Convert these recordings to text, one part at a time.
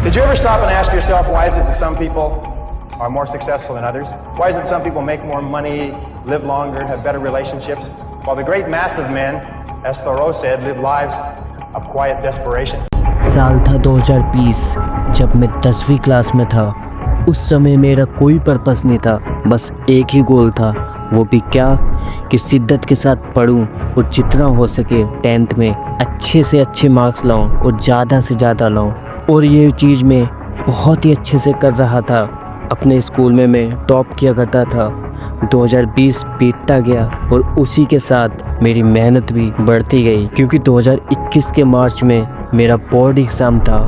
Did you ever stop and ask yourself, why is it that some people are more successful than others? Why is it that some people make more money, live longer, have better relationships, while the great mass of men, as Thoreau said, live lives of quiet desperation? साल था 2020 जब मैं 10वीं class में था। उस समय मेरा कोई पर्पस नहीं था, बस एक ही गोल था। वो भी क्या कि शिद्दत के साथ पढूं और जितना हो सके 10th में अच्छे से अच्छे मार्क्स लाऊं और ज़्यादा से ज़्यादा लाऊं। और ये चीज़ मैं बहुत ही अच्छे से कर रहा था। अपने स्कूल में मैं टॉप किया करता था। 2020 बीतता गया और उसी के साथ मेरी मेहनत भी बढ़ती गई, क्योंकि 2021 के मार्च में मेरा बोर्ड एग्ज़ाम था।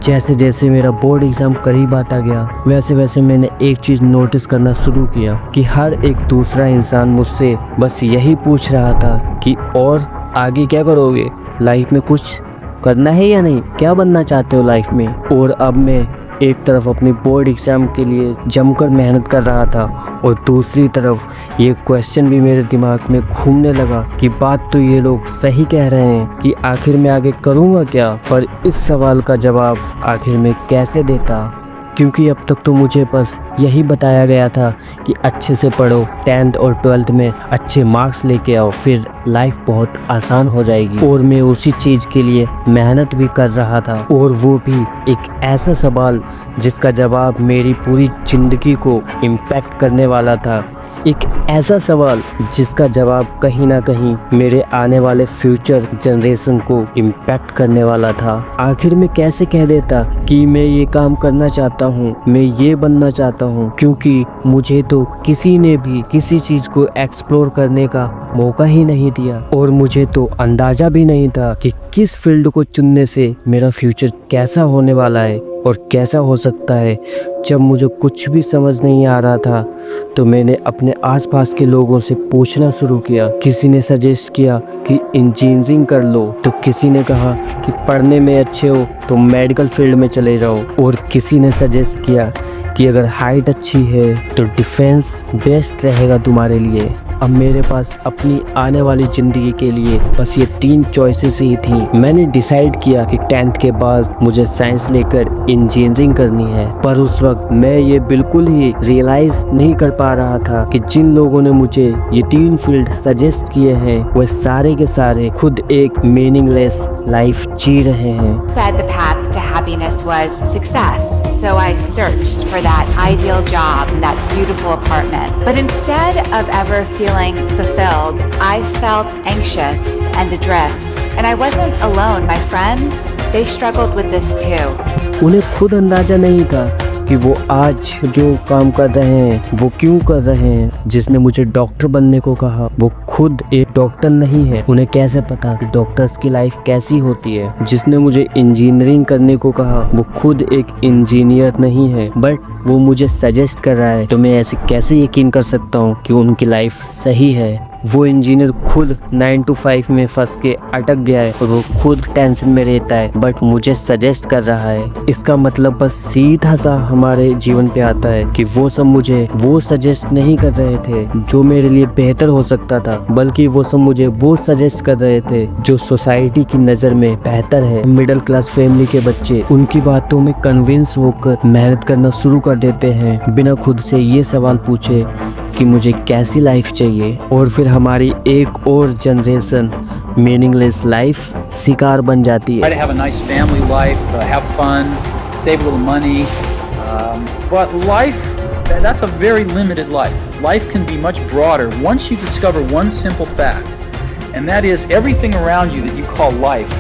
जैसे जैसे मेरा बोर्ड एग्ज़ाम करीब आता गया, वैसे वैसे मैंने एक चीज़ नोटिस करना शुरू किया कि हर एक दूसरा इंसान मुझसे बस यही पूछ रहा था कि और आगे क्या करोगे, लाइफ में कुछ करना है या नहीं, क्या बनना चाहते हो लाइफ में। और अब मैं एक तरफ अपनी बोर्ड एग्ज़ाम के लिए जमकर मेहनत कर रहा था और दूसरी तरफ ये क्वेश्चन भी मेरे दिमाग में घूमने लगा कि बात तो ये लोग सही कह रहे हैं कि आखिर मैं आगे करूँगा क्या, पर इस सवाल का जवाब आखिर मैं कैसे देता, क्योंकि अब तक तो मुझे बस यही बताया गया था कि अच्छे से पढ़ो, 10th और 12th में अच्छे मार्क्स लेके आओ, फिर लाइफ बहुत आसान हो जाएगी। और मैं उसी चीज़ के लिए मेहनत भी कर रहा था, और वो भी एक ऐसा सवाल जिसका जवाब मेरी पूरी ज़िंदगी को इम्पैक्ट करने वाला था। एक ऐसा सवाल जिसका जवाब कहीं ना कहीं मेरे आने वाले फ्यूचर जनरेशन को इम्पैक्ट करने वाला था। आखिर मैं कैसे कह देता कि मैं ये काम करना चाहता हूँ, मैं ये बनना चाहता हूँ, क्योंकि मुझे तो किसी ने भी किसी चीज़ को एक्सप्लोर करने का मौका ही नहीं दिया, और मुझे तो अंदाज़ा भी नहीं था कि किस फील्ड को चुनने से मेरा फ्यूचर कैसा होने वाला है और कैसा हो सकता है। जब मुझे कुछ भी समझ नहीं आ रहा था तो मैंने अपने आसपास के लोगों से पूछना शुरू किया। किसी ने सजेस्ट किया कि इंजीनियरिंग कर लो, तो किसी ने कहा कि पढ़ने में अच्छे हो तो मेडिकल फील्ड में चले जाओ, और किसी ने सजेस्ट किया कि अगर हाइट अच्छी है तो डिफेंस बेस्ट रहेगा तुम्हारे लिए। अब मेरे पास अपनी आने वाली ज़िंदगी के लिए बस ये 3 चॉइसेस ही थी। मैंने डिसाइड किया कि 10th के बाद मुझे साइंस लेकर इंजीनियरिंग करनी है, पर उस वक्त मैं ये बिल्कुल ही रियलाइज़ नहीं कर पा रहा था कि जिन लोगों ने मुझे ये 3 फील्ड सजेस्ट किए हैं वह सारे के सारे खुद एक मीनिंगलेस लाइफ जी रहे हैं। Said the path to happiness was success. So I searched for that ideal job and that beautiful apartment. But instead of ever feeling fulfilled, I felt anxious and adrift. And I wasn't alone. My friends, they struggled with this too. उन्हें खुद अंदाज़ा नहीं था कि वो आज जो काम कर रहे हैं वो क्यों कर रहे हैं। जिसने मुझे डॉक्टर बनने को कहा वो खुद एक डॉक्टर नहीं है, उन्हें कैसे पता कि डॉक्टर्स की लाइफ कैसी होती है। जिसने मुझे इंजीनियरिंग करने को कहा वो खुद एक इंजीनियर नहीं है, बट वो मुझे सजेस्ट कर रहा है, तो मैं ऐसे कैसे यकीन कर सकता हूँ कि उनकी लाइफ सही है। वो इंजीनियर खुद 9 to 5 में फंस के अटक गया है और वो खुद टेंशन में रहता है, बट मुझे सजेस्ट कर रहा है। इसका मतलब बस सीधा सा हमारे जीवन पे आता है कि वो सब मुझे वो सजेस्ट नहीं कर रहे थे जो मेरे लिए बेहतर हो सकता था, बल्कि वो सब मुझे वो सजेस्ट कर रहे थे जो सोसाइटी की नज़र में बेहतर है। मिडिल क्लास फैमिली के बच्चे उनकी बातों में कन्विंस होकर मेहनत करना शुरू कर देते हैं बिना खुद से ये सवाल पूछे कि मुझे कैसी लाइफ चाहिए, और फिर हमारी एक और जनरेशन मीनिंगलेस लाइफ शिकार बन जाती Try है। to have a nice family life, have fun, save a little money, but life, that's a very limited life. Life can be much broader once you discover one simple fact, and that is everything around you that you call life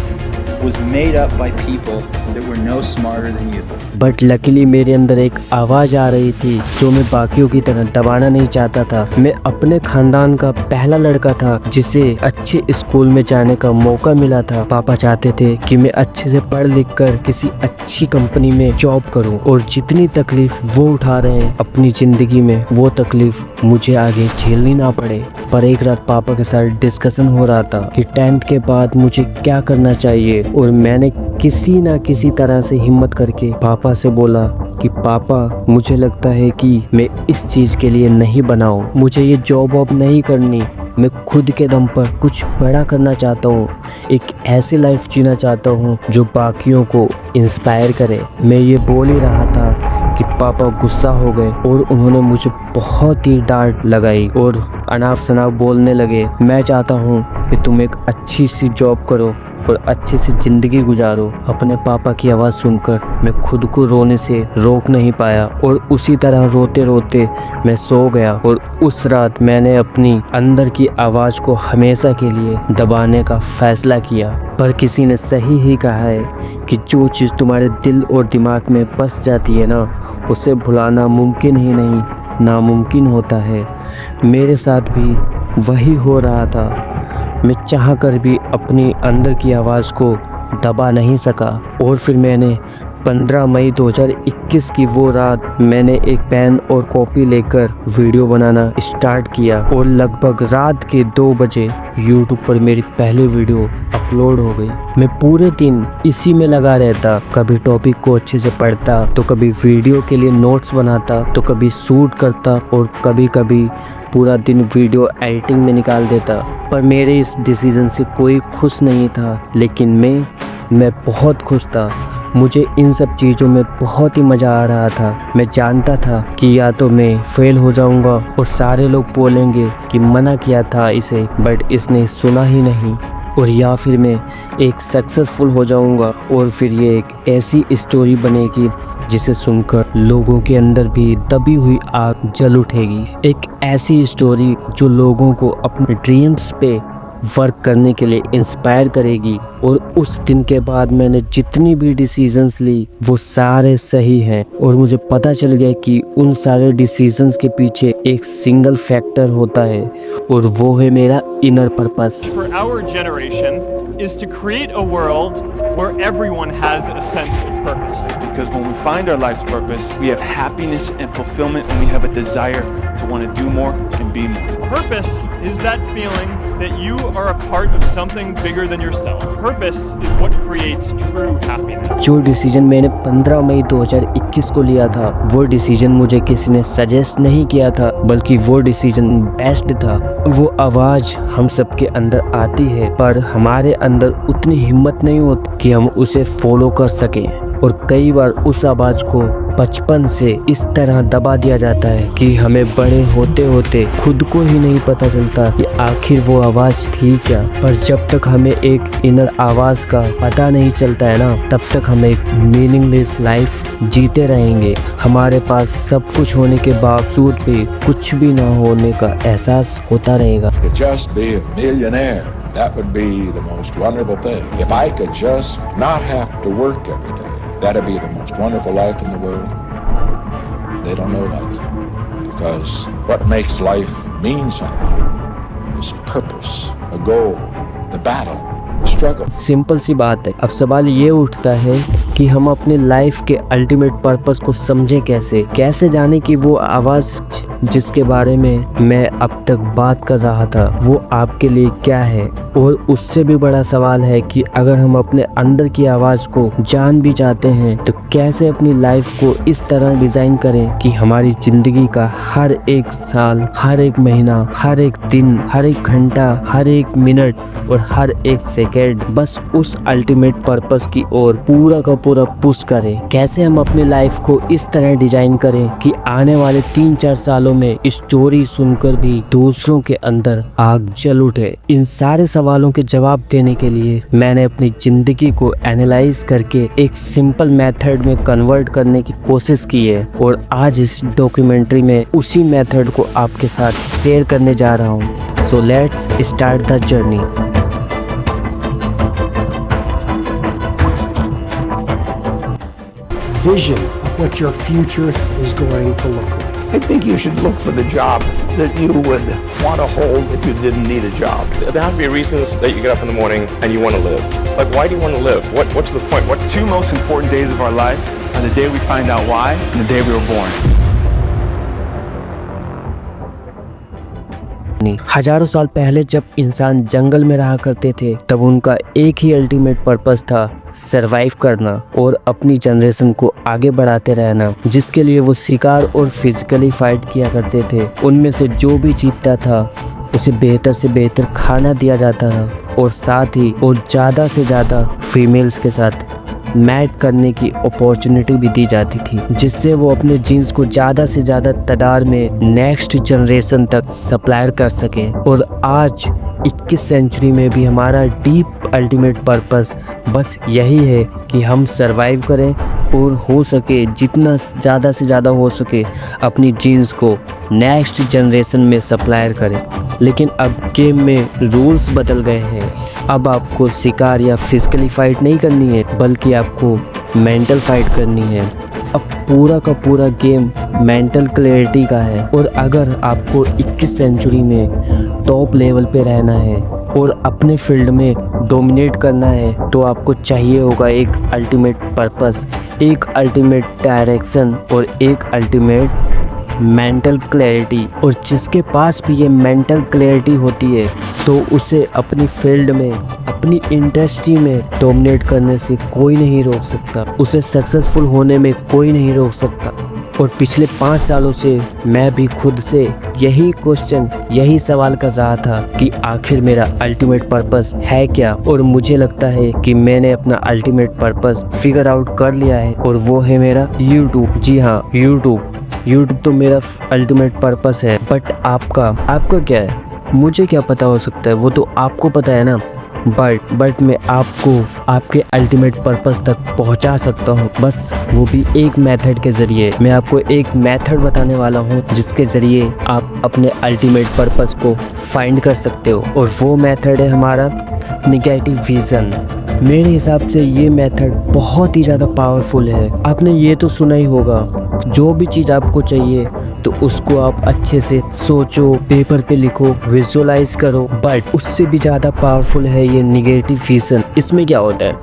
was made up by people that were no smarter than you. But luckily मेरे अंदर एक आवाज़ आ रही थी जो मैं बाकियों की तरह दबाना नहीं चाहता था। मैं अपने खानदान का पहला लड़का था जिसे अच्छे स्कूल में जाने का मौका मिला था। पापा चाहते थे कि मैं अच्छे से पढ़ लिख कर किसी अच्छी कंपनी में जॉब करूं, और जितनी तकलीफ वो उठा रहे हैं अपनी ज़िंदगी में वो तकलीफ मुझे आगे झेलनी ना पड़े। पर एक रात पापा के साथ डिस्कशन हो रहा था कि 10th के बाद मुझे क्या करना चाहिए, और मैंने किसी ना किसी तरह से हिम्मत करके पापा से बोला कि पापा मुझे लगता है कि मैं इस चीज़ के लिए नहीं बना हूँ, मुझे ये जॉब वॉब नहीं करनी, मैं खुद के दम पर कुछ बड़ा करना चाहता हूँ, एक ऐसी लाइफ जीना चाहता हूँ जो बाकियों को इंस्पायर करे। मैं ये बोल ही रहा था कि पापा गुस्सा हो गए और उन्होंने मुझे बहुत ही डांट लगाई और अनाप शनाप बोलने लगे। मैं चाहता हूँ कि तुम एक अच्छी सी जॉब करो और अच्छी सी ज़िंदगी गुजारो। अपने पापा की आवाज़ सुनकर मैं खुद को रोने से रोक नहीं पाया और उसी तरह रोते रोते मैं सो गया। और उस रात मैंने अपनी अंदर की आवाज़ को हमेशा के लिए दबाने का फैसला किया। पर किसी ने सही ही कहा है कि जो चीज़ तुम्हारे दिल और दिमाग में बस जाती है ना, उसे भुलाना मुमकिन ही नहीं, नामुमकिन होता है। मेरे साथ भी वही हो रहा था। मैं चाहकर भी अपनी अंदर की आवाज़ को दबा नहीं सका। और फिर मैंने 15 मई 2021 की वो रात मैंने एक पेन और कॉपी लेकर वीडियो बनाना स्टार्ट किया और लगभग रात के 2 बजे यूट्यूब पर मेरी पहली वीडियो अपलोड हो गई। मैं पूरे दिन इसी में लगा रहता, कभी टॉपिक को अच्छे से पढ़ता, तो कभी वीडियो के लिए नोट्स बनाता, तो कभी शूट करता और कभी कभी पूरा दिन वीडियो एडिटिंग में निकाल देता। पर मेरे इस डिसीजन से कोई खुश नहीं था, लेकिन मैं बहुत खुश था। मुझे इन सब चीज़ों में बहुत ही मज़ा आ रहा था। मैं जानता था कि या तो मैं फेल हो जाऊंगा और सारे लोग बोलेंगे कि मना किया था इसे बट इसने सुना ही नहीं, और या फिर मैं एक सक्सेसफुल हो जाऊंगा और फिर ये एक ऐसी स्टोरी बनेगी जिसे सुनकर लोगों के अंदर भी दबी हुई आग जल उठेगी। एक ऐसी स्टोरी जो लोगों को अपने ड्रीम्स पे वर्क करने के लिए इंस्पायर करेगी। और उस दिन के बाद मैंने जितनी भी डिसीजंस ली वो सारे सही हैं और मुझे पता चल गया कि उन सारे डिसीजंस के पीछे एक सिंगल फैक्टर होता है और वो है मेरा inner purpose. For our generation is to create a world where everyone has a sense of purpose. Because when we find our life's purpose, we have happiness and fulfillment, and we have a desire to want to do more and be more. Purpose is that feeling that you are a part of something bigger than yourself. Purpose is what creates true happiness. जो decision मैंने 15 मई 2021 को लिया था, वो decision मुझे किसी ने suggest नहीं किया था, बल्कि वो डिसीजन बेस्ट था। वो आवाज़ हम सबके अंदर आती है, पर हमारे अंदर उतनी हिम्मत नहीं होती कि हम उसे फॉलो कर सकें। और कई बार उस आवाज़ को बचपन से इस तरह दबा दिया जाता है कि हमें बड़े होते होते खुद को ही नहीं पता चलता कि आखिर वो आवाज़ थी क्या। पर जब तक हमें एक इनर आवाज़ का पता नहीं चलता है ना, तब तक हम एक मीनिंगलेस लाइफ जीते रहेंगे। हमारे पास सब कुछ होने के बावजूद भी कुछ भी ना होने का एहसास होता रहेगा। To just be a millionaire, that would be the most wonderful thing. If I could just not have to work every day, that'd be the most wonderful life in the world. They don't know life. Because what makes life mean something is purpose, a goal, the battle, the struggle. Simple सी बात है। अब सवाल ये उठता है कि हम अपने लाइफ के अल्टीमेट पर्पस को समझें कैसे जाने कि वो आवाज़ जिसके बारे में मैं अब तक बात कर रहा था वो आपके लिए क्या है। और उससे भी बड़ा सवाल है कि अगर हम अपने अंदर की आवाज़ को जान भी चाहते हैं तो कैसे अपनी लाइफ को इस तरह डिज़ाइन करें कि हमारी ज़िंदगी का हर एक साल, हर एक महीना, हर एक दिन, हर एक घंटा, हर एक मिनट और हर एक सेकेंड बस उस अल्टीमेट पर्पस की ओर पूरा का पूरा पुश करें। कैसे हम अपनी लाइफ को इस तरह डिज़ाइन करें कि आने वाले 3-4 सालों में स्टोरी सुनकर भी दूसरों के अंदर आग जल उठे। इन सारे सवालों के जवाब देने के लिए मैंने अपनी ज़िंदगी को एनालाइज करके एक सिंपल मेथड में कन्वर्ट करने की कोशिश की है और आज इस डॉक्यूमेंट्री में उसी मेथड को आपके साथ शेयर करने जा रहा हूँ। So let's start the journey. Vision of what your future is going to look like. I think you should look for the job that you would want to hold if you didn't need a job. There have to be reasons that you get up in the morning and you want to live. Like, why do you want to live? What's the point? What? Two most important days of our life are the day we find out why and the day we were born. अपनी। हजारों साल पहले जब इंसान जंगल में रहा करते थे तब उनका एक ही अल्टीमेट पर्पस था, सरवाइव करना और अपनी जनरेशन को आगे बढ़ाते रहना, जिसके लिए वो शिकार और फिजिकली फाइट किया करते थे। उनमें से जो भी जीतता था उसे बेहतर से बेहतर खाना दिया जाता था और साथ ही वो ज़्यादा से ज़्यादा फीमेल्स के साथ मैट करने की अपॉर्चुनिटी भी दी जाती थी, जिससे वो अपने जीन्स को ज़्यादा से ज़्यादा तादाद में नेक्स्ट जनरेशन तक सप्लाई कर सके। और आज 21 सेंचुरी में भी हमारा डीप अल्टीमेट पर्पस बस यही है कि हम सरवाइव करें और हो सके जितना ज़्यादा से ज़्यादा हो सके अपनी जीन्स को नेक्स्ट जनरेशन में सप्लाई करें। लेकिन अब गेम में रूल्स बदल गए हैं। अब आपको शिकार या फिजिकली फाइट नहीं करनी है बल्कि आपको मेंटल फाइट करनी है। अब पूरा का पूरा गेम मेंटल क्लैरिटी का है और अगर आपको 21 सेंचुरी में टॉप लेवल पे रहना है और अपने फील्ड में डोमिनेट करना है तो आपको चाहिए होगा एक अल्टीमेट पर्पस, एक अल्टीमेट डायरेक्शन और एक अल्टीमेट मेंटल क्लैरिटी। और जिसके पास भी ये मेंटल क्लैरिटी होती है तो उसे अपनी फील्ड में, अपनी इंडस्ट्री में डोमिनेट करने से कोई नहीं रोक सकता, उसे सक्सेसफुल होने में कोई नहीं रोक सकता। और पिछले 5 सालों से मैं भी खुद से यही क्वेश्चन, यही सवाल कर रहा था कि आखिर मेरा अल्टीमेट पर्पस है क्या। और मुझे लगता है कि मैंने अपना अल्टीमेट पर्पस फिगर आउट कर लिया है और वो है मेरा यूट्यूब। जी हाँ, यूट्यूब तो मेरा अल्टीमेट पर्पस है। बट आपका क्या है? मुझे क्या पता हो सकता है, वो तो आपको पता है ना। बट मैं आपको आपके अल्टीमेट पर्पस तक पहुंचा सकता हूं, बस वो भी एक मेथड के ज़रिए। मैं आपको एक मेथड बताने वाला हूं जिसके ज़रिए आप अपने अल्टीमेट पर्पस को फाइंड कर सकते हो और वो मेथड है हमारा नेगेटिव विज़न। मेरे हिसाब से ये मेथड बहुत ही ज़्यादा पावरफुल है। आपने ये तो सुना ही होगा, जो भी चीज़ आपको चाहिए तो उसको आप अच्छे से सोचो, पेपर पे लिखो, विजुअलाइज करो। बट उससे भी ज़्यादा पावरफुल है ये नेगेटिव विज़न। इसमें क्या होता है,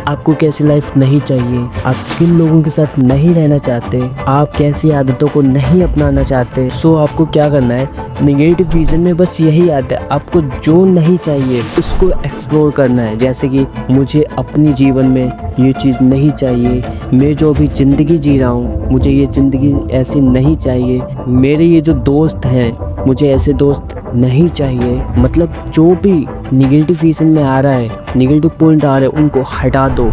आपको कैसी लाइफ नहीं चाहिए, आप किन लोगों के साथ नहीं रहना चाहते, आप कैसी आदतों को नहीं अपनाना चाहते, सो आपको क्या करना है, नेगेटिव विज़न में बस यही आता है, आपको जो नहीं चाहिए उसको एक्सप्लोर करना है। जैसे कि मुझे अपनी जीवन में ये चीज़ नहीं चाहिए, मैं जो भी ज़िंदगी जी रहा हूँ मुझे ये ज़िंदगी ऐसी नहीं चाहिए, मेरे ये जो दोस्त हैं मुझे ऐसे दोस्त नहीं चाहिए। मतलब जो भी नेगेटिव विज़न में आ रहा है, नेगेटिव पॉइंट आ रहे हैं, उनको हटा दो